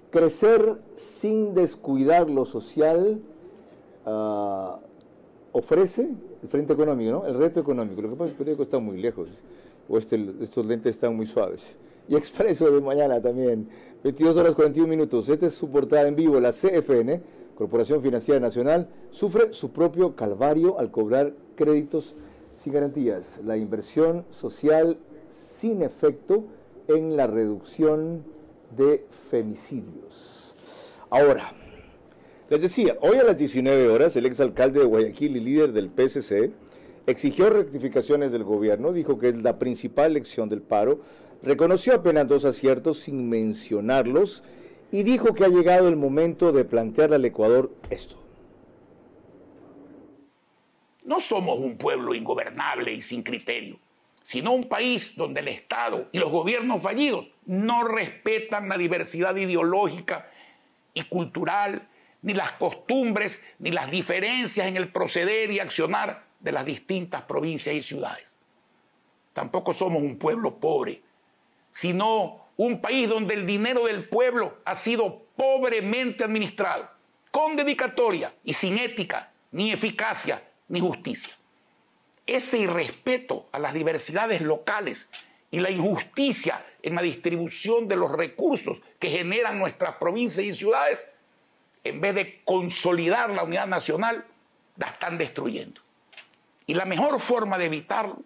Crecer sin descuidar lo social, ofrece el Frente Económico, ¿no? El reto económico. Lo que pasa es que el periódico está muy lejos, o estos lentes están muy suaves. Y Expreso de mañana también, 22:41. Esta es su portada en vivo. La CFN, Corporación Financiera Nacional, sufre su propio calvario al cobrar créditos sin garantías. La inversión social sin efecto en la reducción de femicidios. Ahora, les decía, hoy a las 19 horas, el exalcalde de Guayaquil y líder del PSC exigió rectificaciones del gobierno, dijo que es la principal lección del paro, reconoció apenas 2 aciertos sin mencionarlos y dijo que ha llegado el momento de plantearle al Ecuador esto. No somos un pueblo ingobernable y sin criterio, sino un país donde el Estado y los gobiernos fallidos no respetan la diversidad ideológica y cultural, ni las costumbres, ni las diferencias en el proceder y accionar de las distintas provincias y ciudades. Tampoco somos un pueblo pobre, sino un país donde el dinero del pueblo ha sido pobremente administrado, con dedicatoria y sin ética, ni eficacia, ni justicia. Ese irrespeto a las diversidades locales y la injusticia en la distribución de los recursos que generan nuestras provincias y ciudades, en vez de consolidar la unidad nacional, la están destruyendo. Y la mejor forma de evitarlo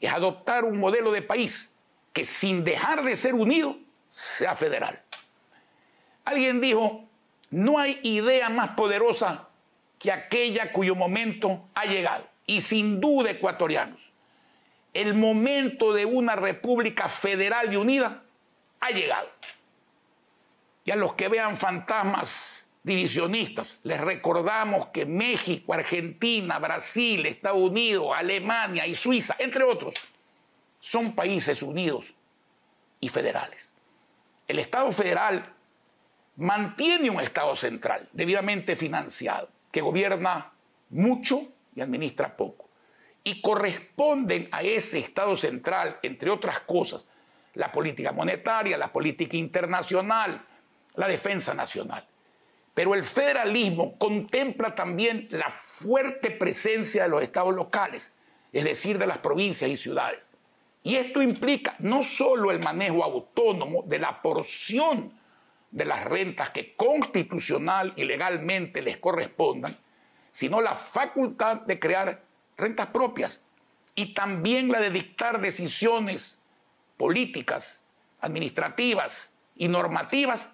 es adoptar un modelo de país que, sin dejar de ser unido, sea federal. Alguien dijo, no hay idea más poderosa que aquella cuyo momento ha llegado. Y sin duda, ecuatorianos, el momento de una república federal y unida ha llegado. Y a los que vean fantasmas divisionistas, les recordamos que México, Argentina, Brasil, Estados Unidos, Alemania y Suiza, entre otros, son países unidos y federales. El Estado federal mantiene un Estado central debidamente financiado, que gobierna mucho y administra poco. Y corresponden a ese Estado central, entre otras cosas, la política monetaria, la política internacional, la defensa nacional. Pero el federalismo contempla también la fuerte presencia de los estados locales, es decir, de las provincias y ciudades. Y esto implica no solo el manejo autónomo de la porción de las rentas que constitucional y legalmente les correspondan, sino la facultad de crear rentas propias y también la de dictar decisiones políticas, administrativas y normativas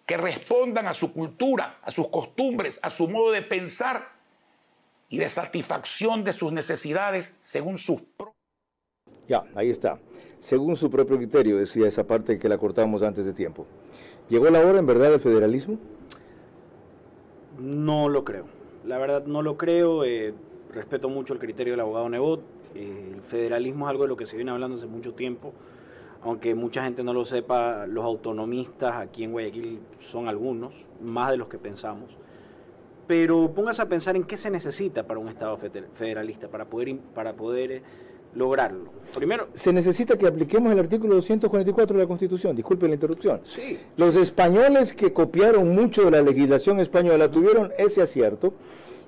que respondan a su cultura, a sus costumbres, a su modo de pensar y de satisfacción de sus necesidades según sus propios. Ya, ahí está. Según su propio criterio, decía esa parte que la cortamos antes de tiempo. ¿Llegó la hora, en verdad, del federalismo? No lo creo. La verdad no lo creo. Respeto mucho el criterio del abogado Nebot. El federalismo es algo de lo que se viene hablando hace mucho tiempo. Aunque mucha gente no lo sepa, los autonomistas aquí en Guayaquil son algunos, más de los que pensamos. Pero póngase a pensar en qué se necesita para un Estado federalista, para poder lograrlo. Primero, se necesita que apliquemos el artículo 244 de la Constitución. Disculpe la interrupción. Sí. Los españoles que copiaron mucho de la legislación española tuvieron ese acierto.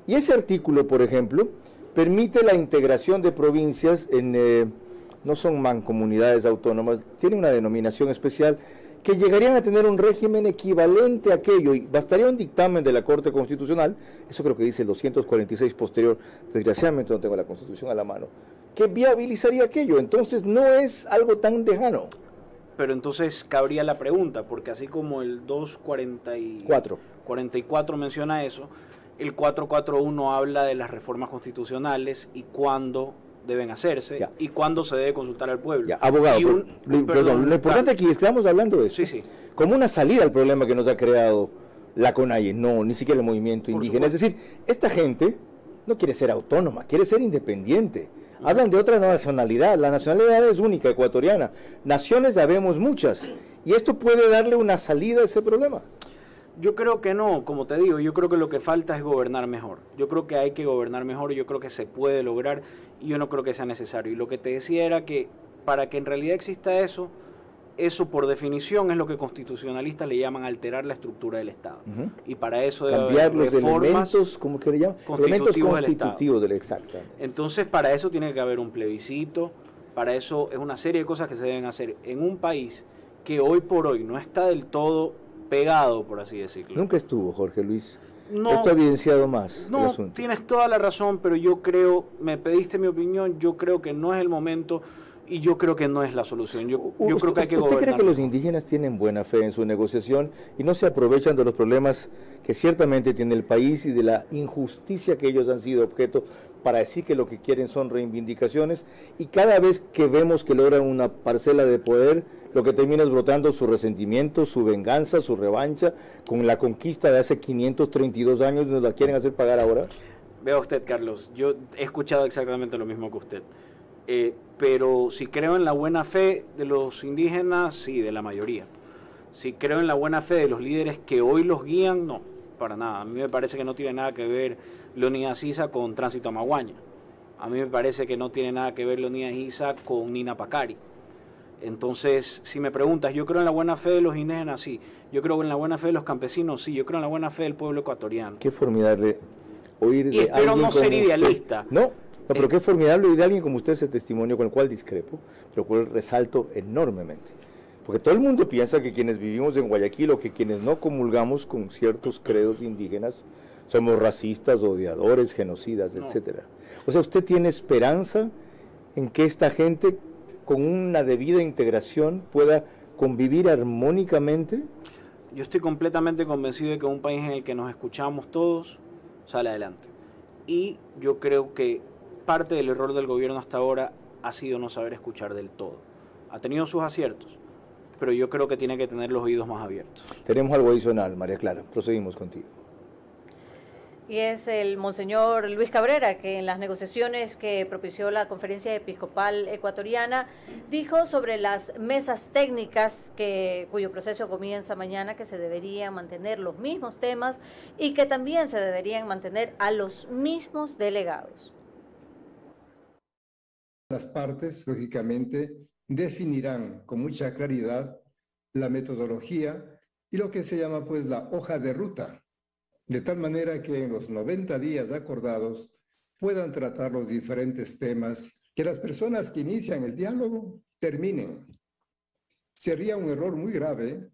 Y ese artículo, por ejemplo, permite la integración de provincias en... no son mancomunidades autónomas, tienen una denominación especial que llegarían a tener un régimen equivalente a aquello, y bastaría un dictamen de la Corte Constitucional, eso creo que dice el 246 posterior, desgraciadamente no tengo la Constitución a la mano, que viabilizaría aquello. Entonces no es algo tan lejano. Pero entonces cabría la pregunta, porque así como el 244 menciona eso, el 441 habla de las reformas constitucionales y cuándo deben hacerse, ya, y cuándo se debe consultar al pueblo. Ya, abogado, perdón, lo importante aquí es que estamos hablando de eso, sí, como una salida al problema que nos ha creado la CONAIE, no, ni siquiera el movimiento indígena. Es decir, esta gente no quiere ser autónoma, quiere ser independiente. Hablan de otra nacionalidad, la nacionalidad es única, ecuatoriana. Naciones sabemos muchas, y esto puede darle una salida a ese problema. Yo creo que no, como te digo, yo creo que lo que falta es gobernar mejor. Yo creo que hay que gobernar mejor y yo creo que se puede lograr y yo no creo que sea necesario. Y lo que te decía era que para que en realidad exista eso por definición es lo que constitucionalistas le llaman alterar la estructura del Estado. Y para eso debe cambiar haber los reformas, elementos, ¿cómo que le llaman? Elementos constitutivos del exacto. Entonces para eso tiene que haber un plebiscito, para eso es una serie de cosas que se deben hacer en un país que hoy por hoy no está del todo pegado, por así decirlo. Nunca estuvo, Jorge Luis. No, esto ha evidenciado más el no, asunto. Tienes toda la razón, pero yo creo, me pediste mi opinión, yo creo que no es el momento y yo creo que no es la solución. Yo creo que hay que gobernar. ¿Usted cree que los indígenas tienen buena fe en su negociación y no se aprovechan de los problemas que ciertamente tiene el país y de la injusticia que ellos han sido objeto para decir que lo que quieren son reivindicaciones, y cada vez que vemos que logran una parcela de poder, lo que termina es brotando su resentimiento, su venganza, su revancha, con la conquista de hace 532 años, nos la quieren hacer pagar ahora? Vea usted, Carlos, yo he escuchado exactamente lo mismo que usted, pero si creo en la buena fe de los indígenas, sí, de la mayoría. Si creo en la buena fe de los líderes que hoy los guían, no, para nada. A mí me parece que no tiene nada que ver Leonidas Issa con Tránsito a Maguaña. A mí me parece que no tiene nada que ver Leonidas Issa con Nina Pacari. Entonces, si me preguntas, ¿yo creo en la buena fe de los indígenas? Sí. ¿Yo creo en la buena fe de los campesinos? Sí. ¿Yo creo en la buena fe del pueblo ecuatoriano? Qué formidable oír de y espero no ser idealista. No, pero qué formidable oír de alguien como usted ese testimonio, con el cual discrepo, pero con el cual resalto enormemente. Porque todo el mundo piensa que quienes vivimos en Guayaquil o que quienes no comulgamos con ciertos credos indígenas somos racistas, odiadores, genocidas, etcétera. O sea, ¿usted tiene esperanza en que esta gente con una debida integración pueda convivir armónicamente? Yo estoy completamente convencido de que un país en el que nos escuchamos todos sale adelante. Y yo creo que parte del error del gobierno hasta ahora ha sido no saber escuchar del todo. Ha tenido sus aciertos, pero yo creo que tiene que tener los oídos más abiertos. Tenemos algo adicional, María Clara, proseguimos contigo. Y es el monseñor Luis Cabrera, que en las negociaciones que propició la Conferencia Episcopal Ecuatoriana, dijo sobre las mesas técnicas cuyo proceso comienza mañana, que se deberían mantener los mismos temas y que también se deberían mantener a los mismos delegados. Las partes, lógicamente, definirán con mucha claridad la metodología y lo que se llama pues la hoja de ruta, de tal manera que en los 90 días acordados puedan tratar los diferentes temas, que las personas que inician el diálogo terminen. Sería un error muy grave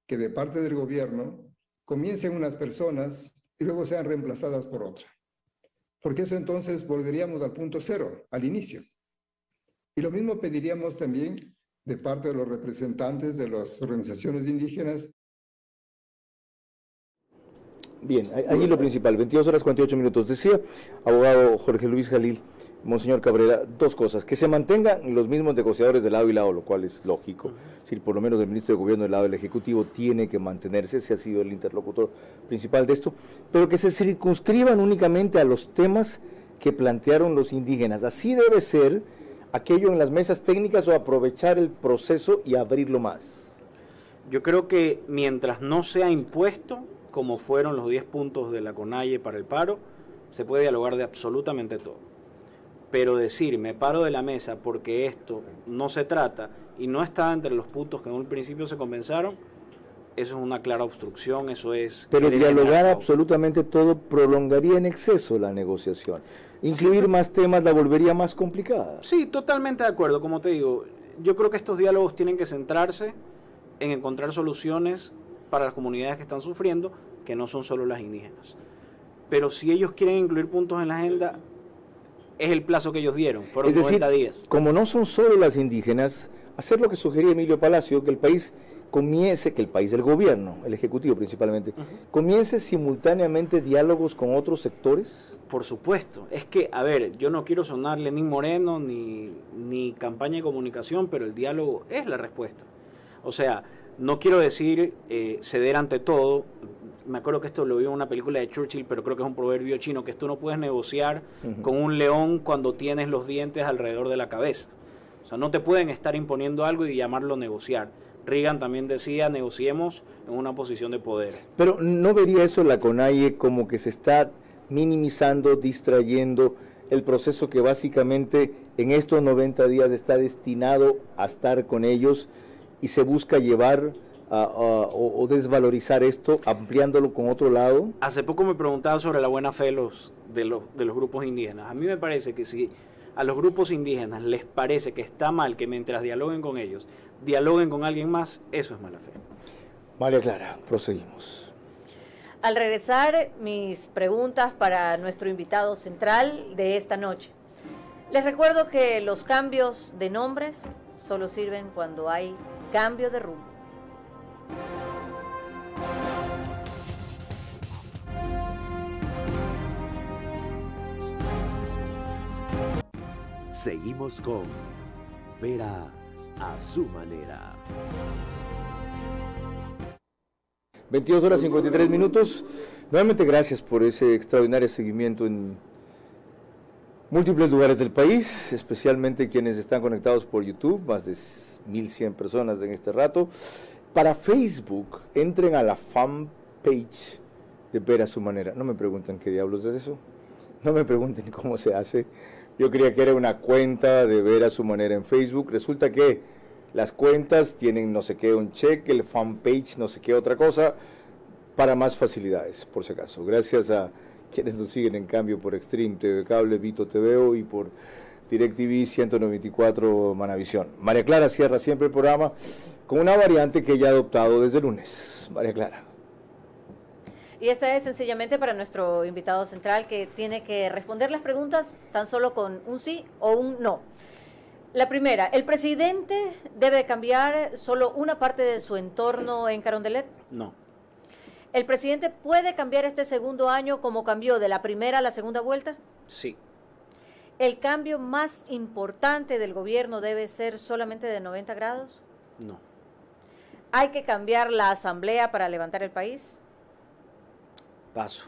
que de parte del gobierno comiencen unas personas y luego sean reemplazadas por otra, porque eso entonces volveríamos al punto cero, al inicio. Y lo mismo pediríamos también de parte de los representantes de las organizaciones indígenas. Bien, allí lo principal, 22 horas 48 minutos. Decía, abogado Jorge Luis Jalil, monseñor Cabrera, dos cosas: que se mantengan los mismos negociadores de lado y lado, lo cual es lógico. Es decir, por lo menos el ministro de Gobierno del lado del Ejecutivo tiene que mantenerse, ese ha sido el interlocutor principal de esto, pero que se circunscriban únicamente a los temas que plantearon los indígenas. Así debe ser aquello en las mesas técnicas, o aprovechar el proceso y abrirlo más. Yo creo que mientras no sea impuesto, como fueron los 10 puntos de la CONAIE para el paro, se puede dialogar de absolutamente todo. Pero decir, me paro de la mesa porque esto no se trata y no está entre los puntos que en un principio se conversaron, eso es una clara obstrucción, eso es... Pero dialogar absolutamente todo prolongaría en exceso la negociación. Incluir sí, más temas la volvería más complicada. Sí, totalmente de acuerdo. Como te digo, yo creo que estos diálogos tienen que centrarse en encontrar soluciones para las comunidades que están sufriendo, que no son solo las indígenas. Pero si ellos quieren incluir puntos en la agenda, es el plazo que ellos dieron, fueron 90 días. Como no son solo las indígenas, hacer lo que sugería Emilio Palacio, que el país comience, el gobierno, el Ejecutivo principalmente, comience simultáneamente diálogos con otros sectores. Por supuesto, es que, a ver, yo no quiero sonar Lenín Moreno ni campaña de comunicación, pero el diálogo es la respuesta. O sea, no quiero decir ceder ante todo. Me acuerdo que esto lo vi en una película de Churchill, pero creo que es un proverbio chino, que tú no puedes negociar con un león cuando tienes los dientes alrededor de la cabeza. O sea, no te pueden estar imponiendo algo y llamarlo negociar. Reagan también decía, negociemos en una posición de poder. Pero ¿no vería eso la CONAIE como que se está minimizando, distrayendo el proceso que básicamente en estos 90 días está destinado a estar con ellos, y se busca llevar o desvalorizar esto, ampliándolo con otro lado? Hace poco me preguntaba sobre la buena fe de los grupos indígenas. A mí me parece que si a los grupos indígenas les parece que está mal que mientras dialoguen con ellos, dialoguen con alguien más, eso es mala fe. María Clara, proseguimos. Al regresar, mis preguntas para nuestro invitado central de esta noche. Les recuerdo que los cambios de nombres solo sirven cuando hay cambio de rumbo. Seguimos con Vera a su manera. 22 horas 53 minutos. Nuevamente gracias por ese extraordinario seguimiento en múltiples lugares del país, especialmente quienes están conectados por YouTube, más de 1.100 personas en este rato. Para Facebook, entren a la fanpage de Vera a su manera. No me pregunten qué diablos es eso, no me pregunten cómo se hace. Yo creía que era una cuenta de Vera a su manera en Facebook. Resulta que las cuentas tienen no sé qué, un check, el fanpage no sé qué otra cosa, para más facilidades, por si acaso. Gracias a quienes nos siguen en cambio por Extreme TV Cable, Vito TVO y por DirecTV 194 Manavisión. María Clara cierra siempre el programa con una variante que ella ha adoptado desde el lunes. María Clara. Y esta es sencillamente para nuestro invitado central, que tiene que responder las preguntas tan solo con un sí o un no. La primera, ¿el presidente debe cambiar solo una parte de su entorno en Carondelet? No. ¿El presidente puede cambiar este segundo año como cambió de la primera a la segunda vuelta? Sí. ¿El cambio más importante del gobierno debe ser solamente de 90 grados? No. ¿Hay que cambiar la asamblea para levantar el país? Paso.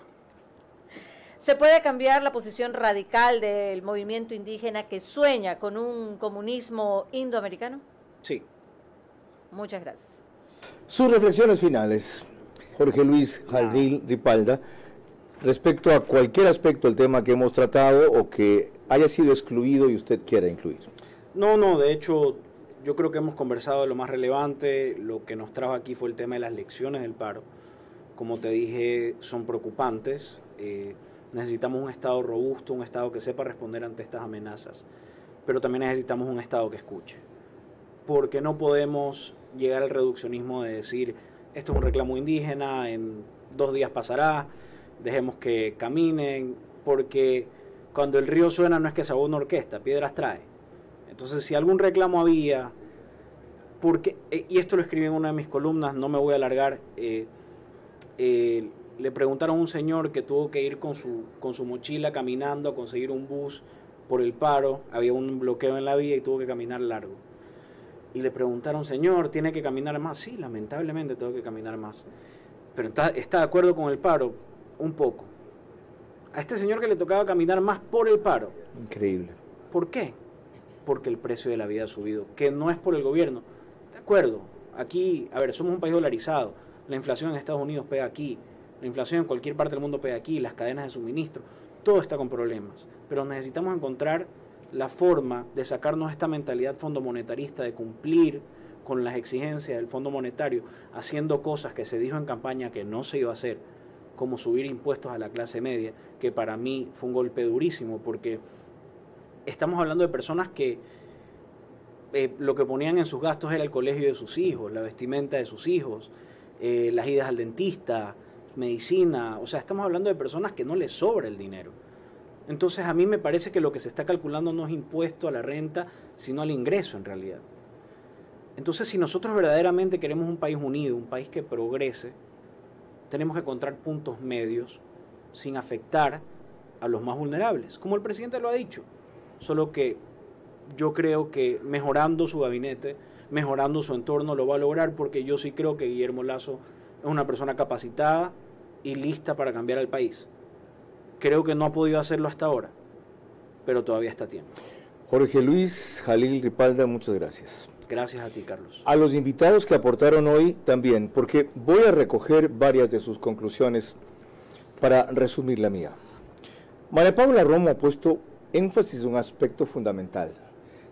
¿Se puede cambiar la posición radical del movimiento indígena que sueña con un comunismo indoamericano? Sí. Muchas gracias. Sus reflexiones finales, Jorge Luis Jalil Ripalda, respecto a cualquier aspecto del tema que hemos tratado o que haya sido excluido y usted quiera incluir. No, de hecho, yo creo que hemos conversado de lo más relevante. Lo que nos trajo aquí fue el tema de las lecciones del paro. Como te dije, son preocupantes. Necesitamos un Estado robusto, un Estado que sepa responder ante estas amenazas, pero también necesitamos un Estado que escuche, porque no podemos llegar al reduccionismo de decir, esto es un reclamo indígena, en 2 días pasará, dejemos que caminen, porque cuando el río suena no es que se haga una orquesta, piedras trae. Entonces, si algún reclamo había, porque, y esto lo escribí en una de mis columnas, no me voy a alargar, le preguntaron a un señor que tuvo que ir con su mochila caminando a conseguir un bus por el paro, había un bloqueo en la vía y tuvo que caminar largo. Y le preguntaron, señor, ¿tiene que caminar más? Sí, lamentablemente tengo que caminar más. Pero ¿está de acuerdo con el paro? Un poco. A este señor que le tocaba caminar más por el paro. Increíble. ¿Por qué? Porque el precio de la vida ha subido, que no es por el gobierno. De acuerdo, aquí, a ver, somos un país dolarizado, la inflación en Estados Unidos pega aquí, la inflación en cualquier parte del mundo pega aquí, las cadenas de suministro, todo está con problemas. Pero necesitamos encontrar la forma de sacarnos esta mentalidad fondomonetarista, de cumplir con las exigencias del Fondo Monetario, haciendo cosas que se dijo en campaña que no se iba a hacer, como subir impuestos a la clase media, que para mí fue un golpe durísimo, porque estamos hablando de personas que lo que ponían en sus gastos era el colegio de sus hijos, la vestimenta de sus hijos, las idas al dentista, medicina, o sea, estamos hablando de personas que no les sobra el dinero. Entonces a mí me parece que lo que se está calculando no es impuesto a la renta, sino al ingreso en realidad. Entonces, si nosotros verdaderamente queremos un país unido, un país que progrese, tenemos que encontrar puntos medios sin afectar a los más vulnerables, como el presidente lo ha dicho. Solo que yo creo que mejorando su gabinete, mejorando su entorno, lo va a lograr, porque yo sí creo que Guillermo Lasso es una persona capacitada y lista para cambiar al país. Creo que no ha podido hacerlo hasta ahora, pero todavía está a tiempo. Jorge Luis Jalil Ripalda, muchas gracias. Gracias a ti, Carlos. A los invitados que aportaron hoy también, porque voy a recoger varias de sus conclusiones para resumir la mía. María Paula Romo ha puesto énfasis en un aspecto fundamental: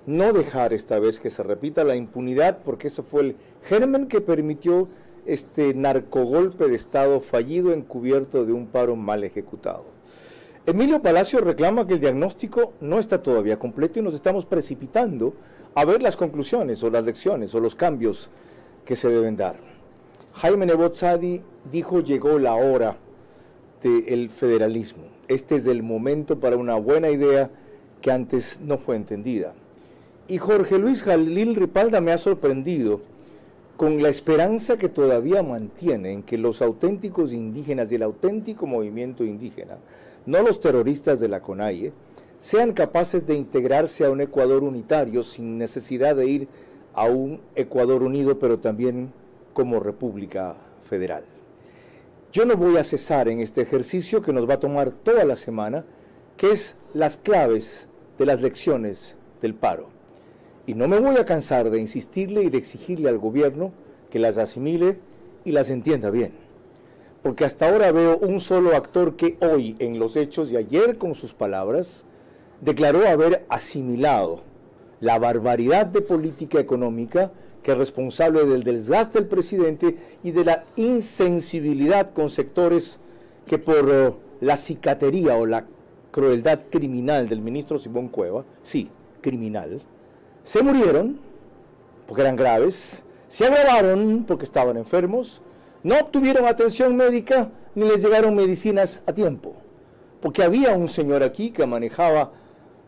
no dejar esta vez que se repita la impunidad, porque eso fue el germen que permitió este narcogolpe de Estado fallido encubierto de un paro mal ejecutado. Emilio Palacio reclama que el diagnóstico no está todavía completo y nos estamos precipitando a ver las conclusiones o las lecciones o los cambios que se deben dar. Jaime Nebot Sadi dijo: llegó la hora del federalismo. Este es el momento para una buena idea que antes no fue entendida. Y Jorge Luis Jalil Ripalda me ha sorprendido con la esperanza que todavía mantiene en que los auténticos indígenas y el auténtico movimiento indígena, no los terroristas de la CONAIE, sean capaces de integrarse a un Ecuador unitario sin necesidad de ir a un Ecuador unido, pero también como República Federal. Yo no voy a cesar en este ejercicio que nos va a tomar toda la semana, que es las claves de las lecciones del paro. Y no me voy a cansar de insistirle y de exigirle al gobierno que las asimile y las entienda bien. Porque hasta ahora veo un solo actor que hoy en los hechos y ayer con sus palabras declaró haber asimilado la barbaridad de política económica que es responsable del desgaste del presidente y de la insensibilidad con sectores que por la cicatería o la crueldad criminal del ministro Simón Cueva, sí, criminal, se murieron porque eran graves, se agravaron porque estaban enfermos, no obtuvieron atención médica ni les llegaron medicinas a tiempo, porque había un señor aquí que manejaba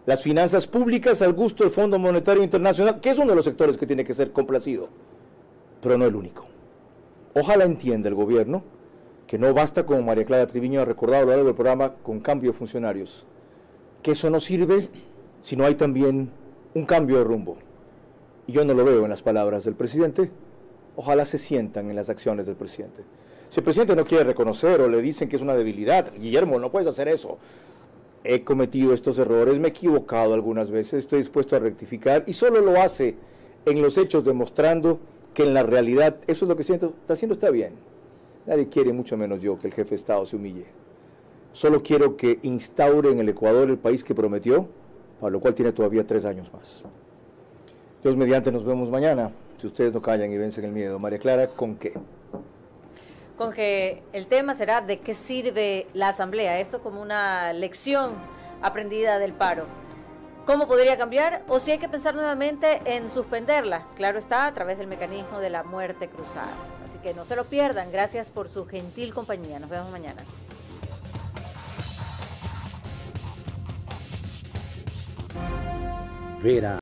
las finanzas públicas al gusto del Fondo Monetario Internacional, que es uno de los sectores que tiene que ser complacido, pero no el único. Ojalá entienda el gobierno que no basta, como María Clara Triviño ha recordado a lo largo del programa, con cambio de funcionarios, que eso no sirve si no hay también un cambio de rumbo. Y yo no lo veo en las palabras del presidente, ojalá se sientan en las acciones del presidente. Si el presidente no quiere reconocer o le dicen que es una debilidad, Guillermo, no puedes hacer eso. He cometido estos errores, me he equivocado algunas veces, estoy dispuesto a rectificar, y solo lo hace en los hechos, demostrando que en la realidad eso es lo que está haciendo, está bien. Nadie quiere, mucho menos yo, que el jefe de Estado se humille. Solo quiero que instaure en el Ecuador el país que prometió, para lo cual tiene todavía 3 años más. Dios mediante, nos vemos mañana. Si ustedes no callan y vencen el miedo. María Clara, ¿con qué? Con que el tema será de qué sirve la Asamblea, esto como una lección aprendida del paro. ¿Cómo podría cambiar? O si hay que pensar nuevamente en suspenderla, claro está, a través del mecanismo de la muerte cruzada. Así que no se lo pierdan, gracias por su gentil compañía, nos vemos mañana. Vera